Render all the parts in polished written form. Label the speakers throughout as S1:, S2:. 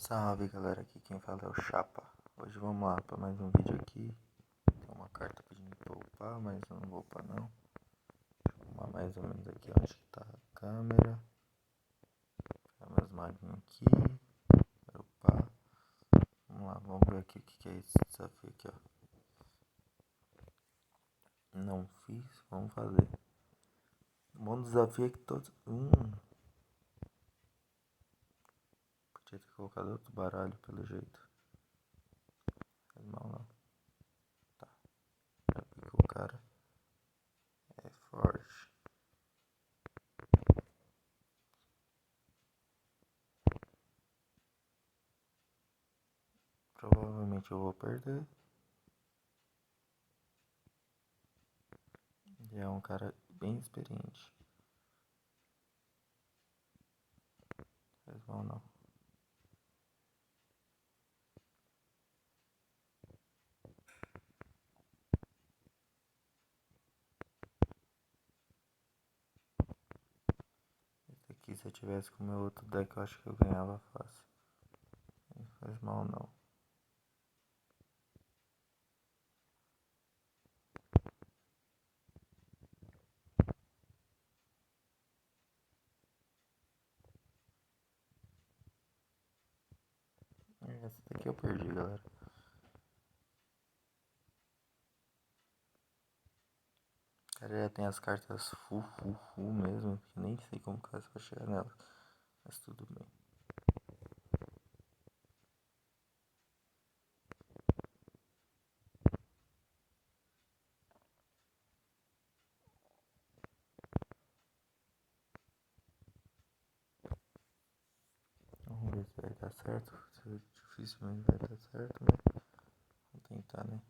S1: Salve galera, aqui quem fala é o Chapa. Hoje vamos lá para mais um vídeo aqui. Tem uma carta pedindo para upar, mas eu não vou upar não. Deixa eu arrumar mais ou menos aqui onde que tá a câmera. Pegar meus maguinhos aqui. Quero upar. Vamos lá, vamos ver aqui o que é esse desafio aqui, ó. Não fiz, vamos fazer. O bom desafio é que todos... Podia ter colocado outro baralho pelo jeito. Faz mal não. Tá, já vi que o cara é forte. Provavelmente eu vou perder. Ele é um cara bem experiente. Faz mal não. Esse aqui, se eu tivesse com o meu outro deck, eu acho que eu ganhava fácil. Não faz mal não. Essa daqui eu perdi, galera. O cara já tem as cartas full mesmo, que nem sei como que vai chegar nelas. Mas tudo bem. Vamos ver se vai dar certo. Dificilmente vai dar certo, mas vamos tentar, né?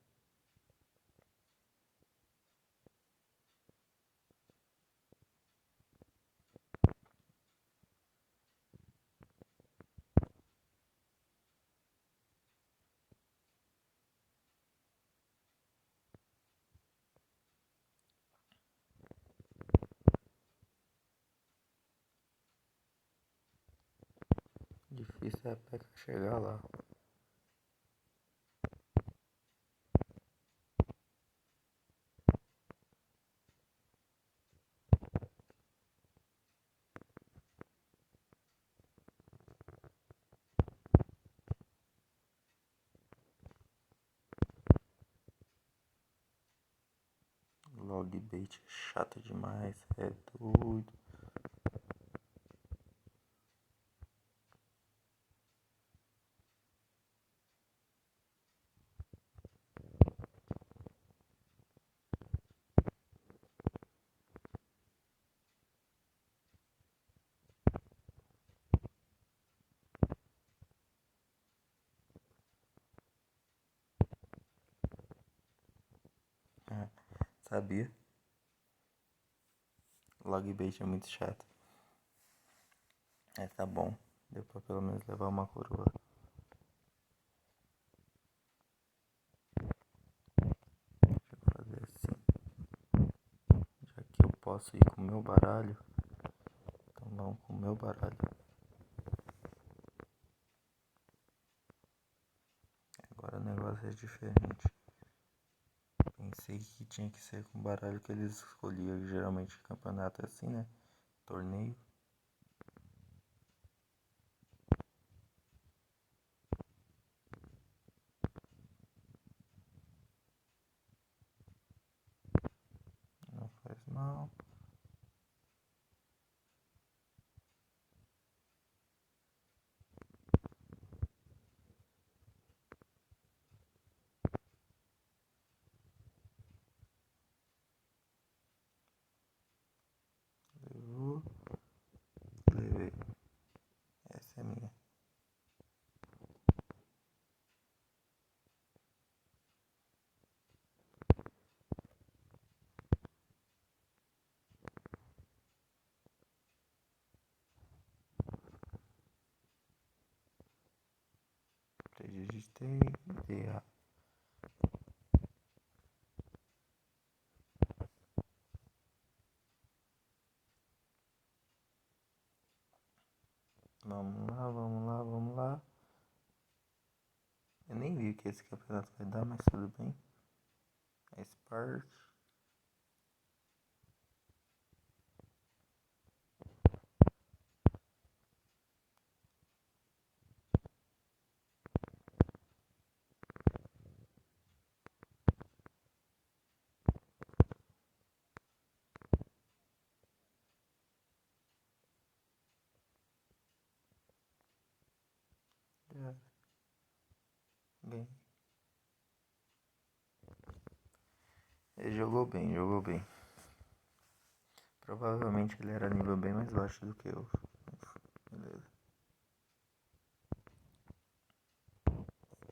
S1: Difícil é a P.E.K.K.A chegar lá. Log bait é chato demais, é doido. Sabia? Log bait é muito chato. Mas tá bom. Deu pra pelo menos levar uma coroa. Deixa eu fazer assim. Já que eu posso ir com o meu baralho. Então vamos com o meu baralho. Agora o negócio é diferente. Pensei que tinha que ser com o baralho que eles escolhiam. Geralmente campeonato é assim, né? Torneio. Não faz mal. Levou. Levei. Essa é minha. Digitei. Dei a. Vamos lá, vamos lá, vamos lá. que esse campeonato vai dar, mas tudo bem. Faz parte. Bem. Ele jogou bem, jogou bem. Provavelmente ele era nível bem mais baixo do que eu. Beleza.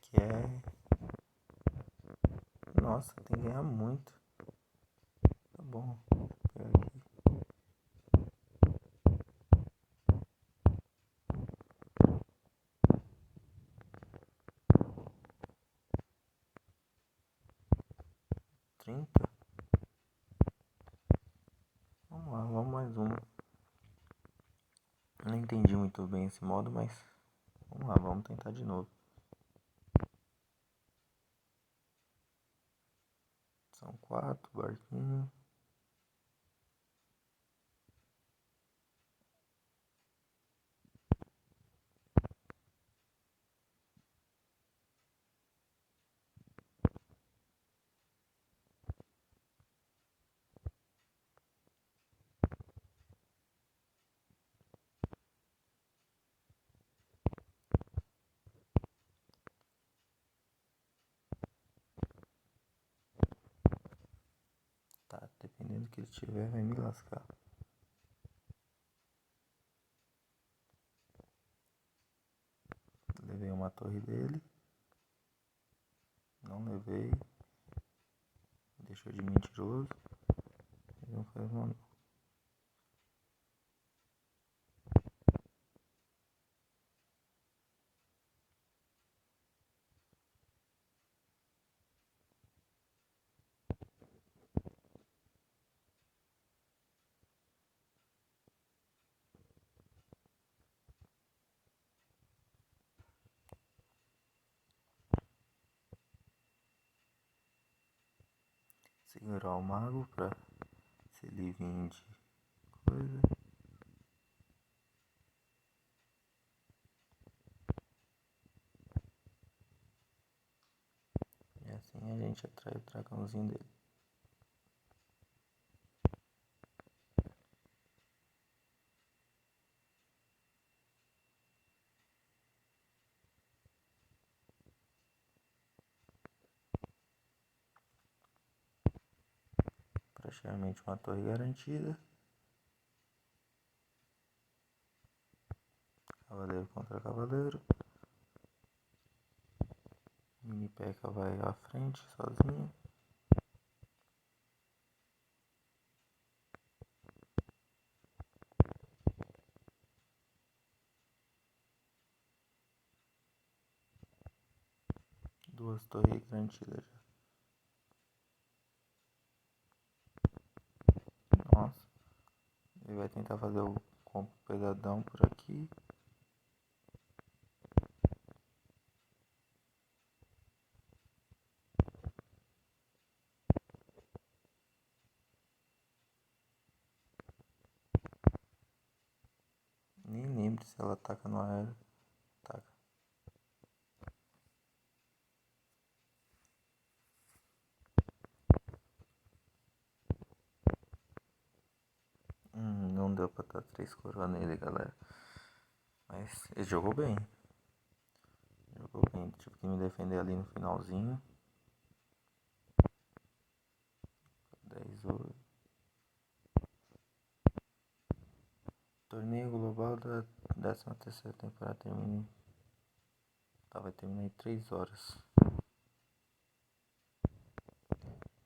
S1: Que é. Nossa, tem que ganhar muito. Tá bom. Vou pegar aqui. Trinta. Vamos lá, vamos mais uma. Não entendi muito bem esse modo, mas vamos lá, vamos tentar de novo. São 4 barquinhos. Tá, dependendo do que ele tiver, vai me lascar. Levei uma torre dele. Não levei. Deixou de mentiroso. Ele não faz mal. Segurar o mago pra se ele vir de coisa. E assim a gente atrai o dragãozinho dele. Praticamente uma torre garantida. Cavaleiro contra cavaleiro. Mini P.E.K.K.A vai à frente sozinho. Duas torres garantidas já. Nossa. Ele vai tentar fazer o combo pesadão por aqui. Nem lembro se ela ataca no aéreo. Ataca. Não deu pra dar 3 coroas nele, galera. Mas ele jogou bem. Jogou bem. Tive que me defender ali no finalzinho. 10-8. Torneio global da 13ª temporada termina. Tá, vai terminar em 3 horas.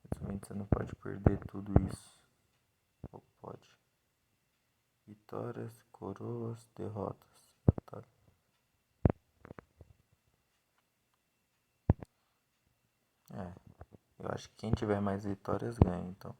S1: Resumindo, você não pode perder tudo isso. Ou pode? Vitórias, coroas, derrotas. Batalha. Eu acho que quem tiver mais vitórias ganha, então.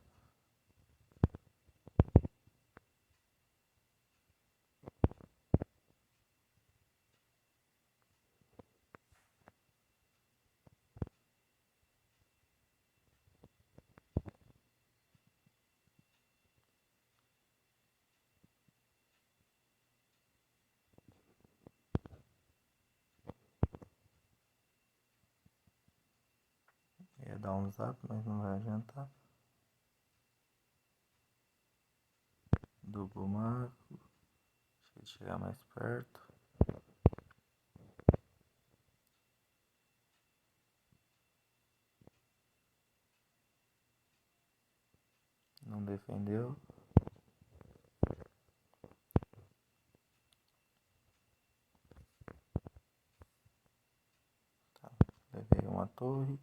S1: dar um zap, mas não vai adiantar. Duplo marco. Deixa ele chegar mais perto. Não defendeu. Tá, levei uma torre.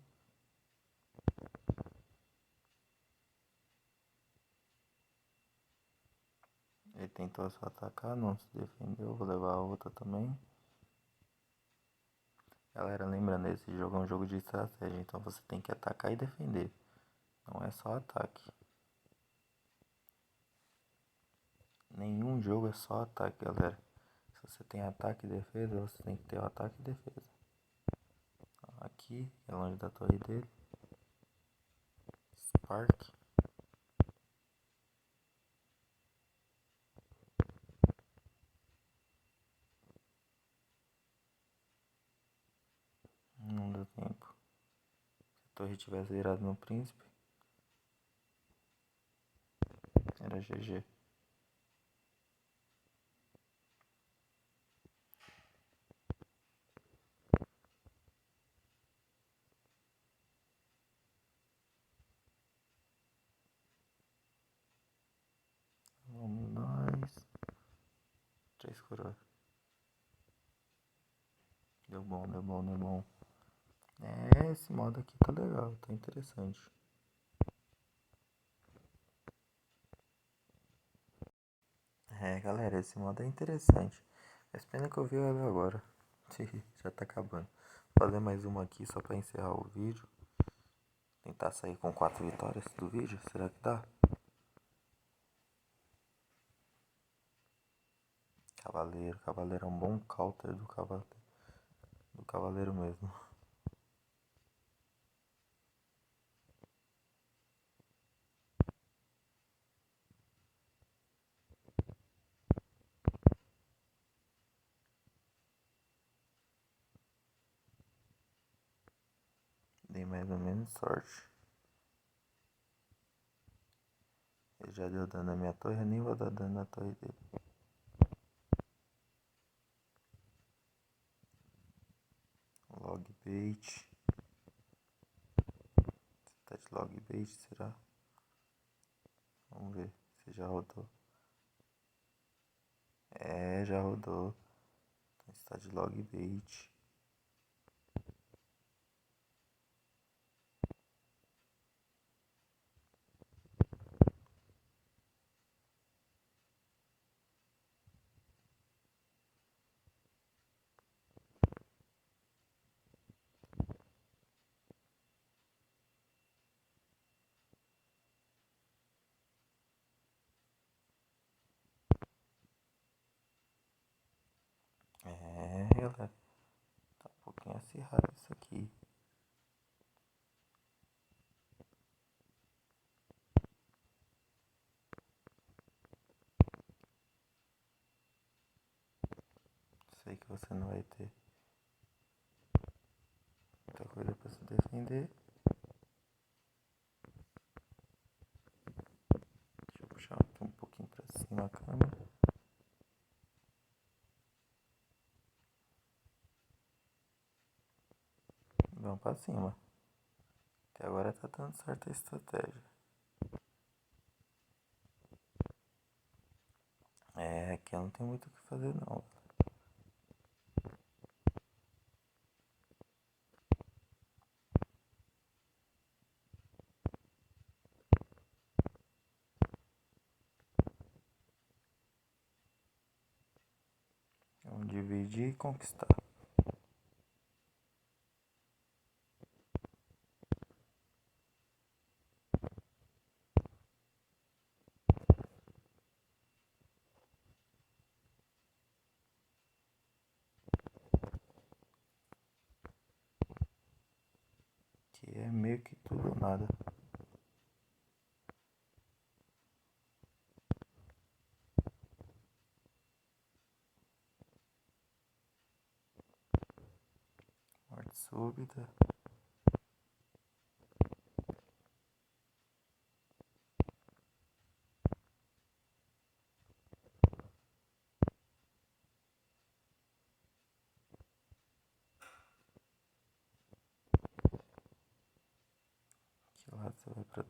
S1: Ele tentou só atacar, não se defendeu. Vou levar a outra também. Galera, lembrando, esse jogo é um jogo de estratégia, então você tem que atacar e defender. Não é só ataque. Nenhum jogo é só ataque, galera. Se você tem ataque e defesa, você tem que ter o ataque e defesa. Aqui é longe da torre dele. Spark. Não deu tempo. Se a torre tivesse virado no príncipe, era GG. Vamos nós. 3 coroas. Deu bom, deu bom, deu bom. É, esse modo aqui tá legal, tá interessante. É, galera, esse modo é interessante. Mas pena que eu vi ele agora. Já tá acabando. Vou fazer mais uma aqui só pra encerrar o vídeo. Tentar sair com 4 vitórias do vídeo. Será que dá? Cavaleiro. Cavaleiro é um bom counter do cavaleiro. Do cavaleiro mesmo. Dei mais ou menos sorte. Ele já deu dano na minha torre, eu nem vou dar dano na torre dele. Log bait. Você tá de log bait, será? Vamos ver se já rodou. É, já rodou. Então está de log bait. É, galera. Tá um pouquinho acirrado isso aqui. Sei que você não vai ter muita coisa pra se defender. Deixa eu puxar aqui um pouquinho pra cima a câmera. Vamos pra cima. Até agora tá dando certo a estratégia. É, aqui eu não tenho muito o que fazer não. Vamos dividir e conquistar. Que é meio que tudo ou nada. Morte súbita.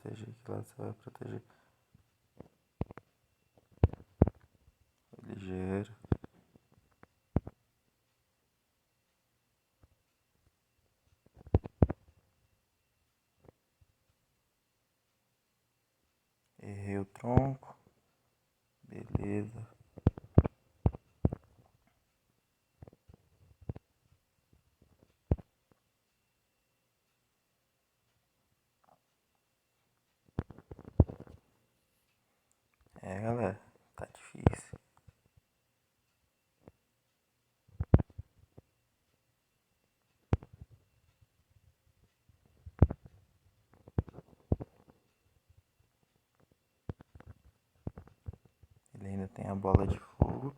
S1: proteger? Que lado você vai proteger? Ligeiro. Errei o tronco. Beleza. É, galera, tá difícil. Ele ainda tem a bola de fogo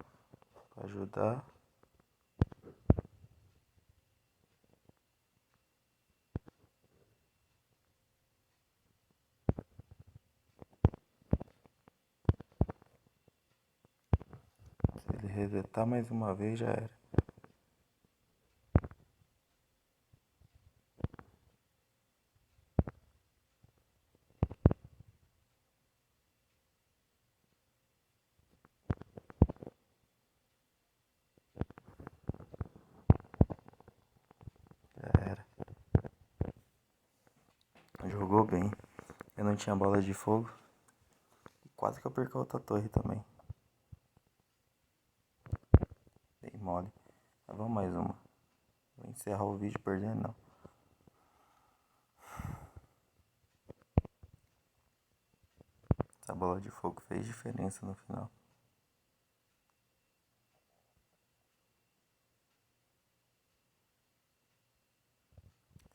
S1: pra ajudar. Se ele resetar mais uma vez, já era. Já era. Jogou bem. Eu não tinha bola de fogo. Quase que eu perco a outra torre também. Dei mole. Mas vamos mais uma. Vou encerrar o vídeo perdendo não. Essa bola de fogo fez diferença no final.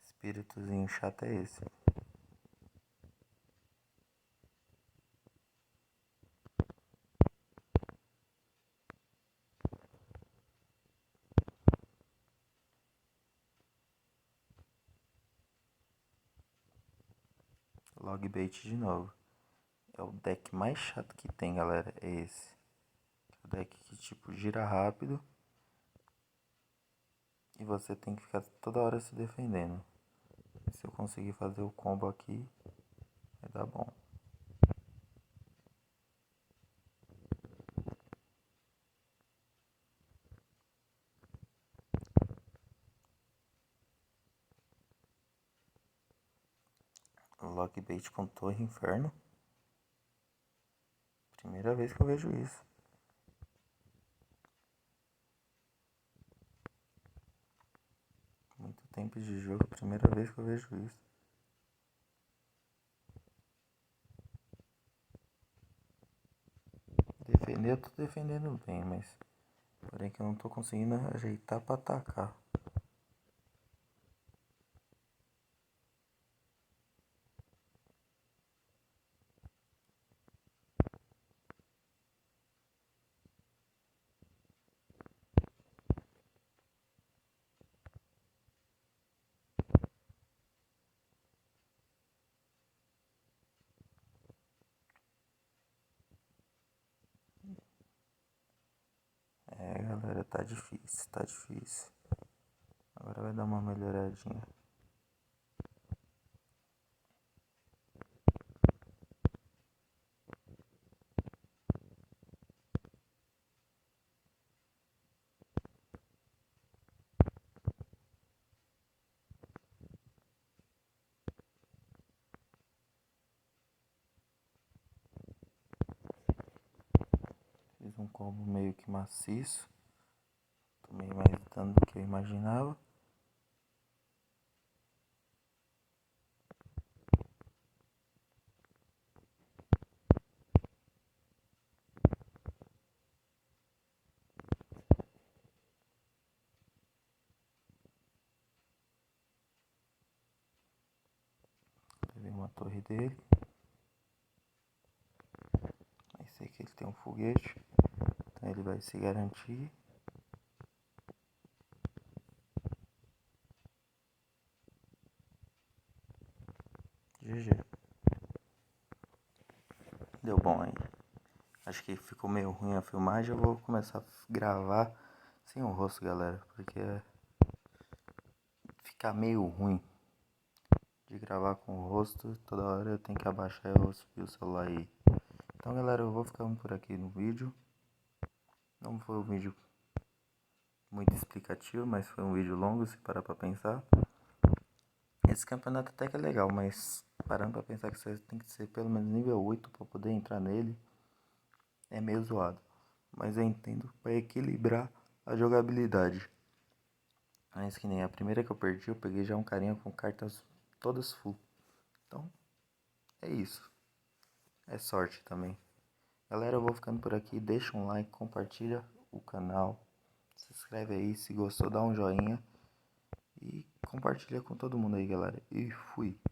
S1: Espíritozinho chato é esse. Logbait de novo. É o deck mais chato que tem, galera. É esse. É o deck que tipo gira rápido. E você tem que ficar toda hora se defendendo. E se eu conseguir fazer o combo aqui, vai dar bom. Logbait com Torre Inferno. Primeira vez que eu vejo isso. Muito tempo de jogo, primeira vez que eu vejo isso. Defender, eu tô defendendo bem, mas porém que eu não tô conseguindo ajeitar pra atacar. É, galera, tá difícil, tá difícil. Agora vai dar uma melhoradinha. Fiz um combo meio que maciço. Tomei mais dano do que eu imaginava. Levei uma torre dele. Aí sei que ele tem um foguete. Então ele vai se garantir. GG. Deu bom aí. Acho que ficou meio ruim a filmagem. Eu vou começar a gravar sem o rosto, galera. Porque fica meio ruim. de gravar com o rosto, toda hora eu tenho que abaixar e eu subir o celular aí. Então galera, eu vou ficando por aqui no vídeo. Não foi um vídeo muito explicativo, mas foi um vídeo longo se parar pra pensar. Esse campeonato até que é legal, mas parando pra pensar que você tem que ser pelo menos nível 8 pra poder entrar nele, é meio zoado. Mas eu entendo pra equilibrar a jogabilidade. Mas que nem a primeira que eu perdi, eu peguei já um carinha com cartas todas full. Então, é isso. É sorte também. Galera, eu vou ficando por aqui. Deixa um like, compartilha o canal. Se inscreve aí, se gostou dá um joinha. E compartilha com todo mundo aí, galera. E fui.